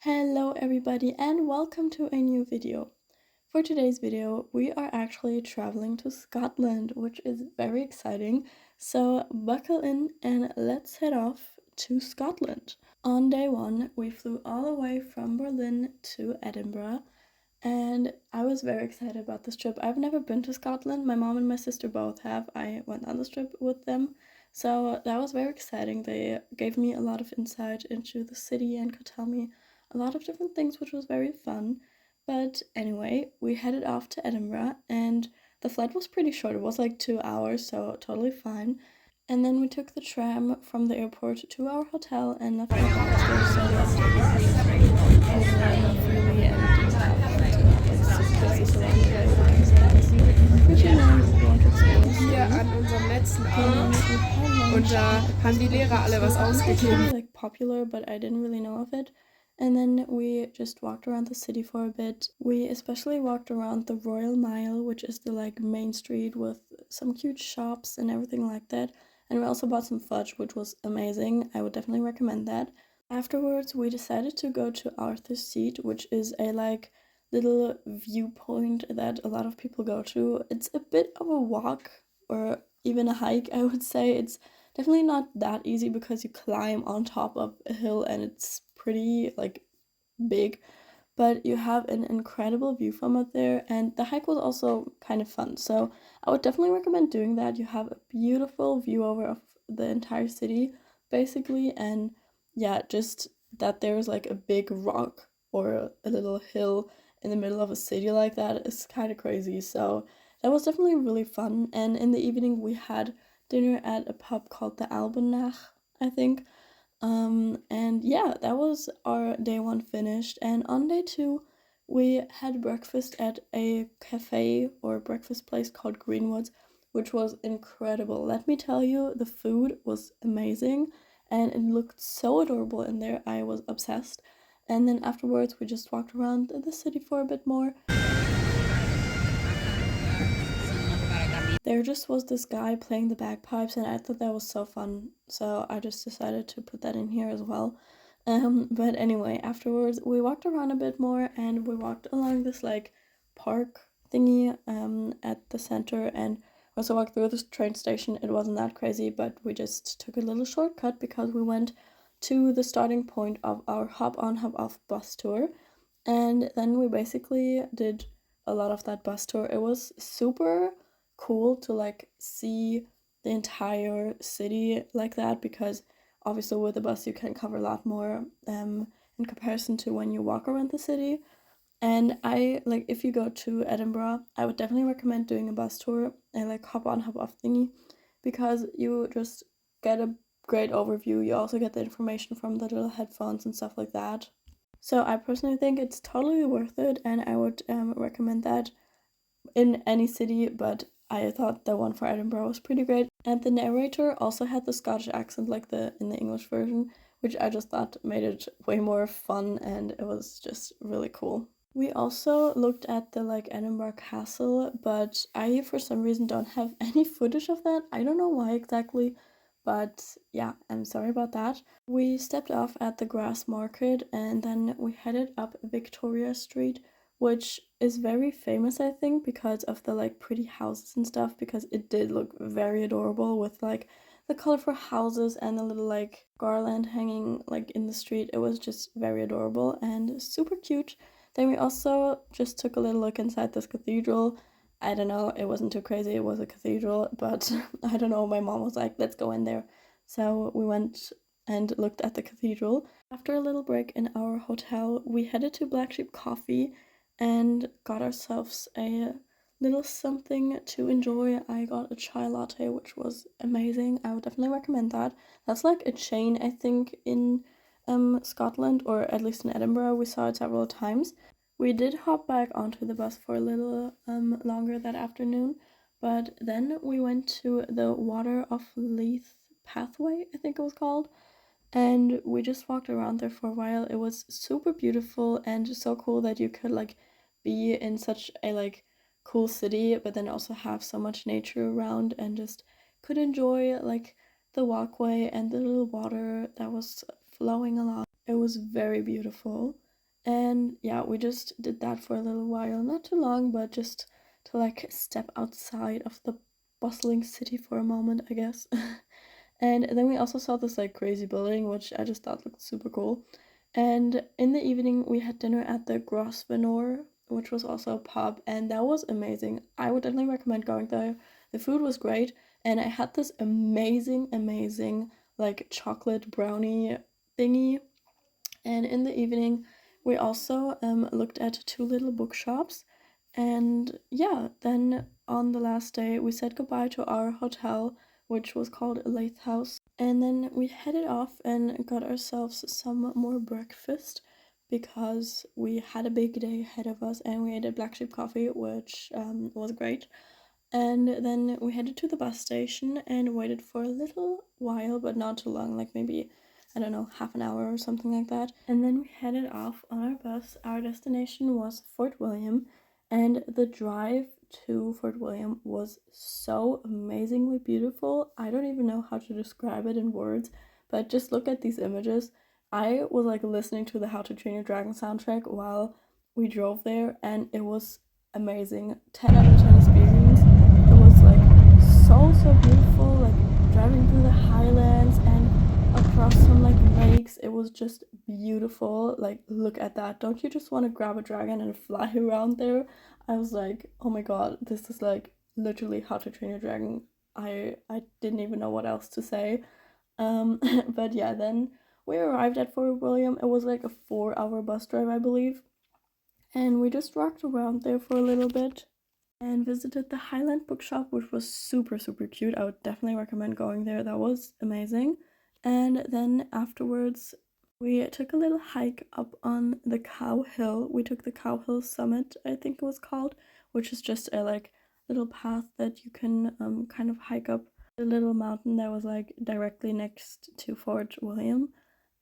Hello everybody and welcome to a new video. For today's video, we are actually traveling to Scotland, which is very exciting. So buckle in and let's head off to Scotland. On day one, we flew all the way from Berlin to Edinburgh, and I was very excited about this trip. I've never been to Scotland. My mom and my sister both have. I went on this trip with them. So that was very exciting. They gave me a lot of insight into the city and could tell me a lot of different things, which was very fun. But anyway, we headed off to Edinburgh and the flight was pretty short. It was like 2 hours, so totally fine. And then we took the tram from the airport to our hotel and left our bags there so that we could move freely and didn't have to have like suitcases along the way because that is pretty annoying if you want to explore the city. An unserem letzten Abend We had lunch und da haben die Lehrer alle was it was ausgegeben. really like popular, but I didn't really know of it. And then we just walked around the city for a bit. We especially walked around the Royal Mile, which is the like main street with some cute shops and everything like that. And we also bought some fudge, which was amazing. I would definitely recommend that. Afterwards, we decided to go to Arthur's Seat, which is a like little viewpoint that a lot of people go to. It's a bit of a walk or even a hike, I would say. It's definitely not that easy because you climb on top of a hill and it's pretty like big, but you have an incredible view from up there, and the hike was also kind of fun. So I would definitely recommend doing that. You have a beautiful view over of the entire city basically, and yeah, just that there's like a big rock or a little hill in the middle of a city like that is kind of crazy. So that was definitely really fun. And in the evening we had dinner at a pub called the Albanach, I think. And yeah, that was our day one finished. And on day two, we had breakfast at a cafe or breakfast place called Greenwoods, which was incredible. Let me tell you, the food was amazing and it looked so adorable in there. I was obsessed. And then afterwards, we just walked around the city for a bit more. There just was this guy playing the bagpipes, and I thought that was so fun. So I just decided to put that in here as well. But anyway, afterwards we walked around a bit more, and we walked along this like park thingy at the center, and also walked through this train station. It wasn't that crazy, but we just took a little shortcut because we went to the starting point of our hop on hop off bus tour, and then we basically did a lot of that bus tour. It was super cool to like see the entire city like that because obviously with the bus you can cover a lot more in comparison to when you walk around the city. And I like, if you go to Edinburgh, I would definitely recommend doing a bus tour and like hop on hop off thingy because you just get a great overview. You also get the information from the little headphones and stuff like that. So I personally think it's totally worth it, and I would recommend that in any city, but I thought the one for Edinburgh was pretty great. And the narrator also had the Scottish accent like the in the English version, which I just thought made it way more fun, and it was just really cool. We also looked at the like Edinburgh Castle, but I for some reason don't have any footage of that. I don't know why exactly, but yeah, I'm sorry about that. We stepped off at the Grass Market and then we headed up Victoria Street, which is very famous, I think, because of the like pretty houses and stuff, because it did look very adorable with like the colorful houses and the little like garland hanging like in the street. It was just very adorable and super cute. Then we also just took a little look inside this cathedral. I don't know, it wasn't too crazy, it was a cathedral, but I don't know, my mom was like, let's go in there. So we went and looked at the cathedral. After a little break in our hotel, we headed to Black Sheep Coffee and got ourselves a little something to enjoy. I got a chai latte, which was amazing. I would definitely recommend that. That's like a chain, I think, in Scotland, or at least in Edinburgh. We saw it several times. We did hop back onto the bus for a little longer that afternoon, but then we went to the Water of Leith pathway, I think it was called, and we just walked around there for a while. It was super beautiful and just so cool that you could like be in such a like cool city but then also have so much nature around and just could enjoy like the walkway and the little water that was flowing along. It was very beautiful. And yeah, we just did that for a little while, not too long, but just to like step outside of the bustling city for a moment, I guess. And then we also saw this like crazy building, which I just thought looked super cool. And in the evening, we had dinner at the Grosvenor, which was also a pub, and that was amazing. I would definitely recommend going there. The food was great, and I had this amazing, like chocolate brownie thingy. And in the evening, we also looked at two little bookshops. And yeah, then on the last day, we said goodbye to our hotel, which was called Lath House. And then we headed off and got ourselves some more breakfast because we had a big day ahead of us and we ate a black sheep coffee, which was great. And then we headed to the bus station and waited for a little while, but not too long, like maybe, I don't know, half an hour or something like that. And then we headed off on our bus. Our destination was Fort William, and the drive to Fort William was so amazingly beautiful. I don't even know how to describe it in words, but just look at these images. I was like listening to the How to Train Your Dragon soundtrack while we drove there, and it was amazing. 10 out of 10 experience. It was like so beautiful, like driving through the highlands and across some like lakes. It was just beautiful. Like, look at that. Don't you just want to grab a dragon and fly around there? I was like, oh my god, this is like literally How to Train Your Dragon. I didn't even know what else to say. But yeah, then we arrived at Fort William. It was like a 4 hour bus drive, I believe. And we just walked around there for a little bit and visited the Highland Bookshop, which was super cute. I would definitely recommend going there. That was amazing. And then afterwards, we took a little hike up on the Cow Hill. We took the Cow Hill Summit, I think it was called, which is just a like little path that you can kind of hike up the little mountain that was like directly next to Fort William.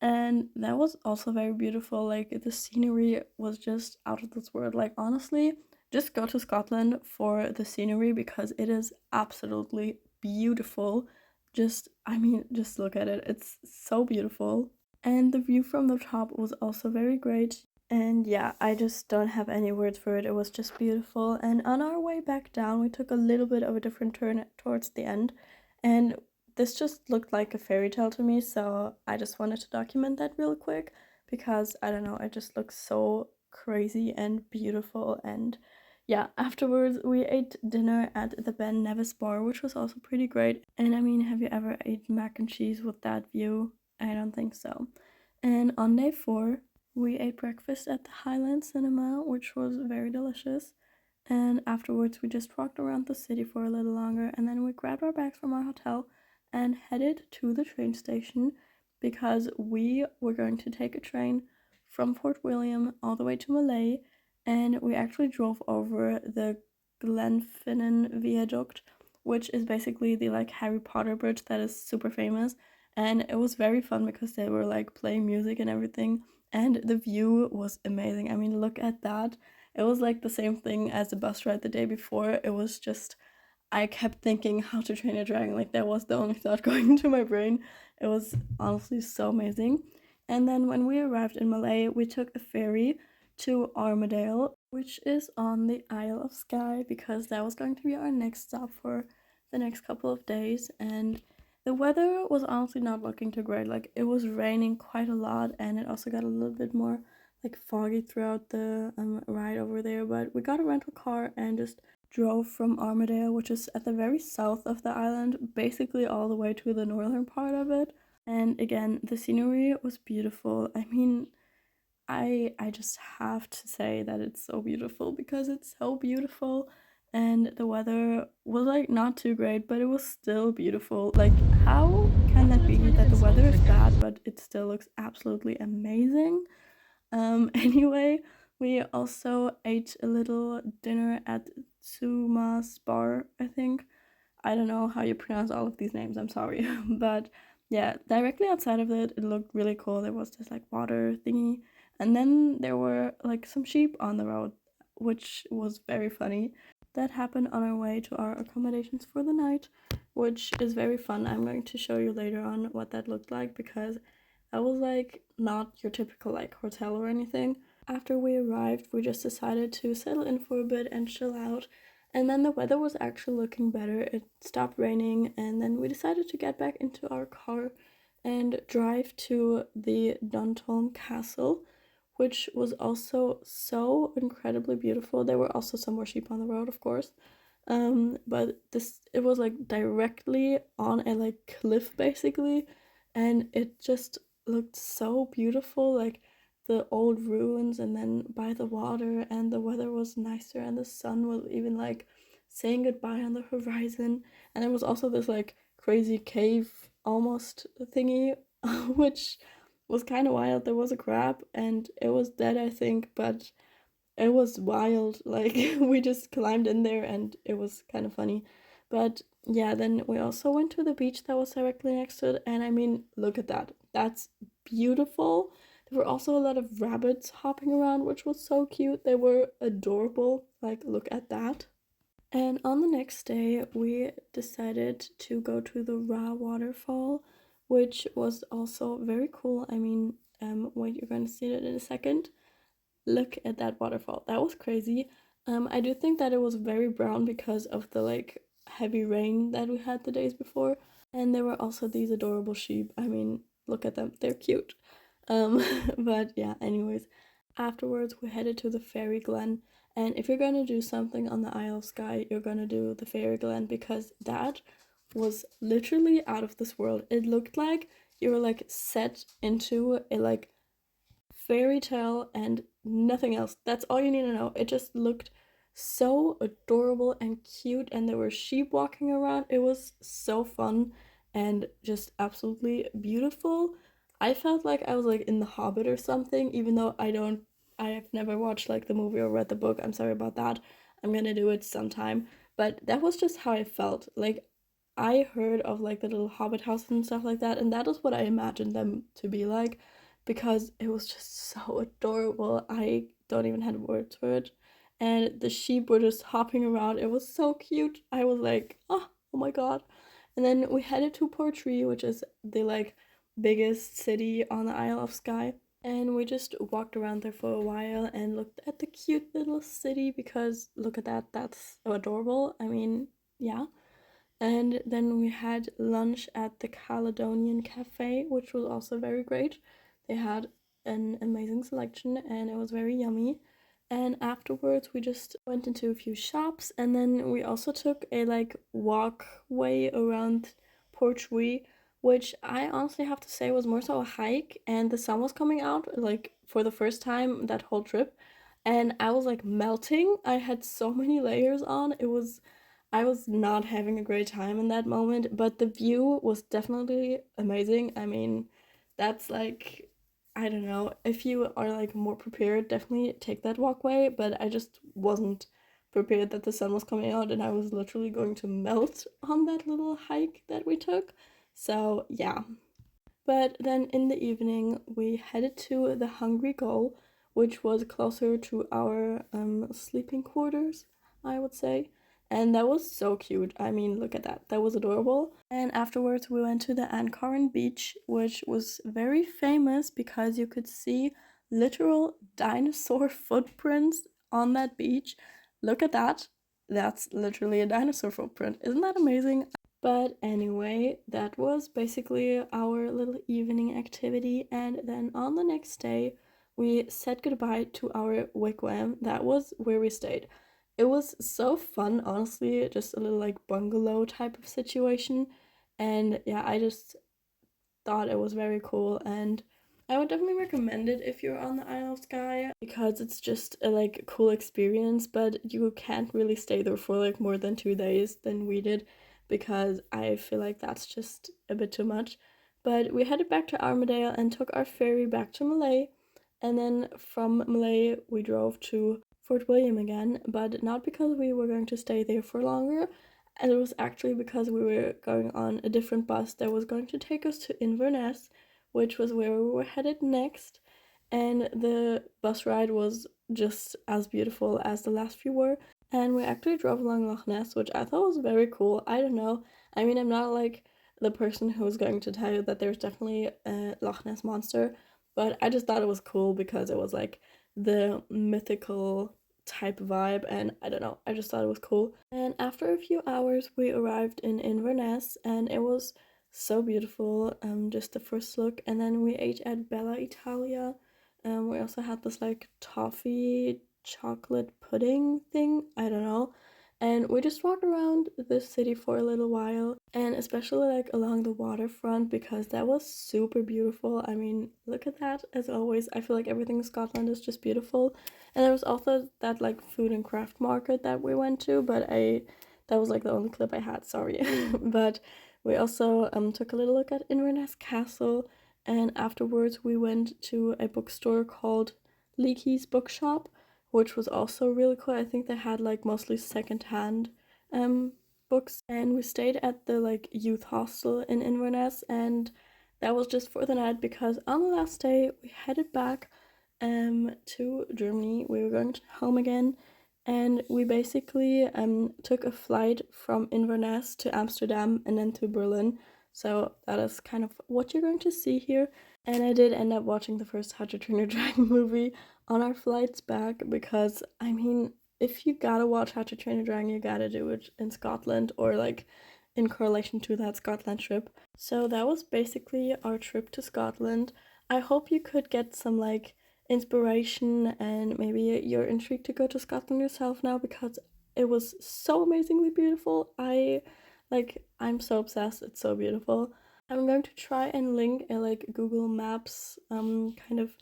And that was also very beautiful. Like the scenery was just out of this world. Like honestly, just go to Scotland for the scenery because it is absolutely beautiful. Just I mean, just look at it. It's so beautiful. And the view from the top was also very great. And yeah, I just don't have any words for it. It was just beautiful. And on our way back down, we took a little bit of a different turn towards the end. And this just looked like a fairy tale to me, so I just wanted to document that real quick because I don't know, it just looks so crazy and beautiful. And yeah, afterwards we ate dinner at the Ben Nevis bar, which was also pretty great. And I mean, have you ever ate mac and cheese with that view? I don't think so. And on day 4, we ate breakfast at the Highland Cinema, which was very delicious. And afterwards, we just walked around the city for a little longer, and then we grabbed our bags from our hotel and headed to the train station because we were going to take a train from Fort William all the way to Malay, and we actually drove over the Glenfinnan Viaduct, which is basically the like Harry Potter bridge that is super famous. And it was very fun because they were like playing music and everything, and the view was amazing. I mean, look at that. It was like the same thing as the bus ride the day before. It was just I kept thinking How to Train a Dragon. Like that was the only thought going into my brain. It was honestly so amazing. And then when we arrived in Malay, we took a ferry to Armadale, which is on the Isle of Skye, because that was going to be our next stop for the next couple of days. And the weather was honestly not looking too great. Like it was raining quite a lot, and it also got a little bit more like foggy throughout the ride over there. But we got a rental car and just drove from Armadale, which is at the very south of the island, basically all the way to the northern part of it. And again, the scenery was beautiful. I mean, I just have to say that it's so beautiful because it's so beautiful, and the weather was like not too great, but it was still beautiful. Like how can that be that the weather is bad but it still looks absolutely amazing? Anyway, we also ate a little dinner at Tsuma's bar, I think. I don't know how you pronounce all of these names, I'm sorry. But yeah, directly outside of it, it looked really cool. There was this like water thingy, and then there were like some sheep on the road, which was very funny. That happened on our way to our accommodations for the night, which is very fun. I'm going to show you later on what that looked like because that was like not your typical like hotel or anything. After we arrived, we just decided to settle in for a bit and chill out. And then the weather was actually looking better. It stopped raining, and then we decided to get back into our car and drive to the Duntulm Castle, which was also so incredibly beautiful. There were also some more sheep on the road, of course. But this it was like directly on a like cliff basically, and it just looked so beautiful, like the old ruins and then by the water, and the weather was nicer and the sun was even like saying goodbye on the horizon. And there was also this like crazy cave almost thingy which was kind of wild. There was a crab and it was dead, I think, but it was wild. Like we just climbed in there and it was kind of funny. But yeah, then we also went to the beach that was directly next to it, and I mean, look at that. That's beautiful. There were also a lot of rabbits hopping around, which was so cute. They were adorable. Like, look at that. And on the next day, we decided to go to the Ra waterfall, which was also very cool. I mean, wait, you're going to see it in a second. Look at that waterfall. That was crazy. I do think that it was very brown because of the like heavy rain that we had the days before. And there were also these adorable sheep. I mean, look at them. They're cute. Um, but yeah, anyways, afterwards we headed to the Fairy Glen. And if you're gonna do something on the Isle of Skye, you're gonna do the Fairy Glen because that was literally out of this world. It looked like you were like set into a like fairy tale and nothing else. That's all you need to know. It just looked so adorable and cute, and there were sheep walking around. It was so fun and just absolutely beautiful. I felt like I was like in The Hobbit or something, even though I have never watched like the movie or read the book. I'm sorry about that. I'm gonna do it sometime. But that was just how I felt. Like I heard of like the little hobbit houses and stuff like that, and that is what I imagined them to be like because it was just so adorable. I don't even have words for it. And the sheep were just hopping around. It was so cute. I was like, oh my god. And then we headed to Portree, which is the like biggest city on the Isle of Skye. And we just walked around there for a while and looked at the cute little city because look at that, that's so adorable. I mean, yeah. And then we had lunch at the Caledonian Cafe, which was also very great. They had an amazing selection and it was very yummy. And afterwards, we just went into a few shops, and then we also took a like walkway around Portree, which I honestly have to say was more so a hike. And the sun was coming out like for the first time that whole trip, and I was like melting. I had so many layers on. I was not having a great time in that moment, but the view was definitely amazing. I mean, that's like, I don't know, if you are like more prepared, definitely take that walkway, but I just wasn't prepared that the sun was coming out and I was literally going to melt on that little hike that we took. So, yeah. But then in the evening, we headed to the Hungry Gull, which was closer to our sleeping quarters, I would say. And that was so cute. I mean, look at that. That was adorable. And afterwards, we went to the Anchoran Beach, which was very famous because you could see literal dinosaur footprints on that beach. Look at that. That's literally a dinosaur footprint. Isn't that amazing? But anyway, that was basically our little evening activity. And then on the next day, we said goodbye to our wigwam. That was where we stayed. It was so fun, honestly, just a little like bungalow type of situation. And yeah, I just thought it was very cool, and I would definitely recommend it if you're on the Isle of Skye because it's just a like cool experience, but you can't really stay there for like more than 2 days than we did because I feel like that's just a bit too much. But we headed back to Armadale and took our ferry back to Malay, and then from Malay we drove to Fort William again, but not because we were going to stay there for longer, and it was actually because we were going on a different bus that was going to take us to Inverness, which was where we were headed next. And the bus ride was just as beautiful as the last few were. And we actually drove along Loch Ness, which I thought was very cool. I don't know. I mean, I'm not like the person who's going to tell you that there's definitely a Loch Ness monster, but I just thought it was cool because it was like the mythical type vibe, and I don't know, I just thought it was cool. And after a few hours we arrived in Inverness, and it was so beautiful, just the first look. And then we ate at Bella Italia. We also had this like toffee chocolate pudding thing, I don't know. And we just walked around the city for a little while, and especially like along the waterfront, because that was super beautiful. I mean, look at that. As always, I feel like everything in Scotland is just beautiful. And there was also that like food and craft market that we went to, but that was like the only clip I had, sorry. But we also took a little look at Inverness Castle, and afterwards we went to a bookstore called Leakey's Bookshop, which was also really cool. I think they had like mostly secondhand books, and we stayed at the like youth hostel in Inverness, and that was just for the night because on the last day we headed back to Germany. We were going home again, and we basically took a flight from Inverness to Amsterdam and then to Berlin. So that is kind of what you're going to see here. And I did end up watching the first How to Train Your Dragon movie on our flights back, because I mean, if you gotta watch How to Train Your Dragon, you gotta do it in Scotland, or like in correlation to that Scotland trip. So that was basically our trip to Scotland. I hope you could get some like inspiration, and maybe you're intrigued to go to Scotland yourself now, because it was so amazingly beautiful. I'm so obsessed. It's so beautiful. I'm going to try and link a like Google Maps kind of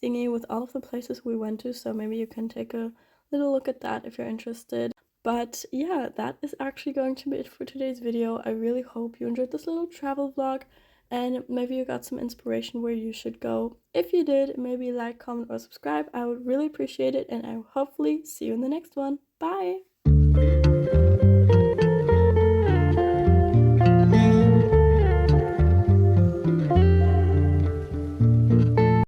thingy with all of the places we went to, so maybe you can take a little look at that if you're interested. But yeah, that is actually going to be it for today's video. I really hope you enjoyed this little travel vlog, and maybe you got some inspiration where you should go. If you did, maybe like, comment, or subscribe. I would really appreciate it, and I will hopefully see you in the next one. Bye!